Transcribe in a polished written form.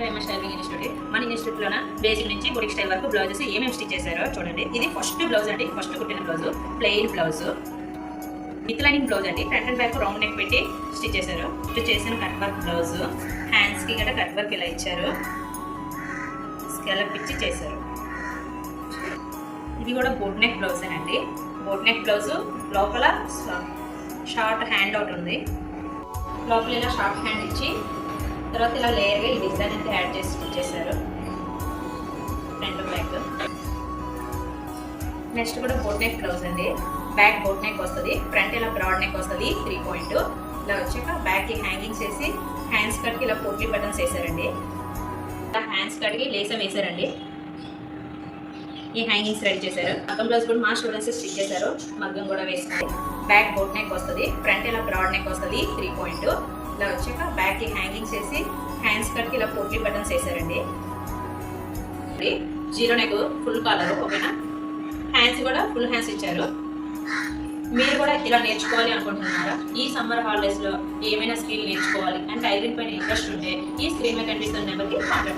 MS tailoring institute. మన institute లోన basic నుంచి బొటిక్ స్టైల్ వరకు బ్లౌజెస్ ఏమేమి స్టిచ్ చేశారో చూడండి. ఇది ఫస్ట్ బ్లౌజ్ అండి, ఫస్ట్ కుట్టిన blouse, plain blouse with lining blouse అండి. Front and back round neck పెట్టి స్టిచ్ చేశారు. స్టిచ్ చేసిన కట్ వర్క్ బ్లౌజ్, హ్యాండ్స్ కి కూడా కట్ వర్క్ ఇలా ఇచ్చారు, స్కాలప్ ఇచ్చి చేశారు. ఇది కూడా బోట్ నెక్ బ్లౌజ్ అండి. బోట్ నెక్ బ్లౌజ్ లోపల షార్ట్ హ్యాండ్ అవుట్ ఉంది, లోపల ఇలా షార్ట్ హ్యాండ్ ఇచ్చి తర్వాత ఇలా లేయర్గా ఈ డిజైన్ అయితే యాడ్ చేసి స్టిచ్ చేశారు ఫ్రంట్ బ్యాక్. నెక్స్ట్ కూడా బోట్ నెక్ బ్లౌజ్ అండి. బ్యాక్ బోట్ నెక్ వస్తుంది, ఫ్రంట్ ఇలా బ్రాడ్ నెక్ వస్తుంది 3 పాయింట్. ఇలా వచ్చాక బ్యాక్కి హ్యాంగింగ్స్ వేసి హ్యాండ్స్ కట్కి ఇలా పోట్లీ బటన్స్ వేసారండి. ఇలా హ్యాండ్స్ కట్కి లేసం వేసారండి. ఈ హ్యాంగింగ్స్ రెడీ చేశారు. మగ్గం బ్లౌజ్ కూడా మా స్టూడెంట్స్ స్టిచ్ చేశారు, మగ్గం కూడా వేసుకుంది. బ్యాక్ బోట్ నెక్ వస్తుంది, ఫ్రంట్ ఇలా బ్రాడ్ నెక్ వస్తుంది 3 పాయింట్. ఇలా వచ్చాక బ్యాక్కి హ్యాంగింగ్స్ వేసి హ్యాండ్స్ కట్కి ఇలా పోట్లీ బటన్స్ వేసారండి. జీరో నెక్ ఫుల్ కాలర్, ఓకేనా. హ్యాండ్స్ కూడా ఫుల్ హ్యాండ్స్ ఇచ్చారు. మీరు కూడా ఇలా నేర్చుకోవాలి అనుకుంటున్నారా? ఈ సమ్మర్ హాలిడేస్లో ఏమైనా స్కిల్ నేర్చుకోవాలి అండ్ టైలరింగ్ పైన ఇంట్రెస్ట్ ఉంటే ఈ స్క్రీన్ మీద కనిపిస్తున్న నెంబర్కి కాంటాక్ట్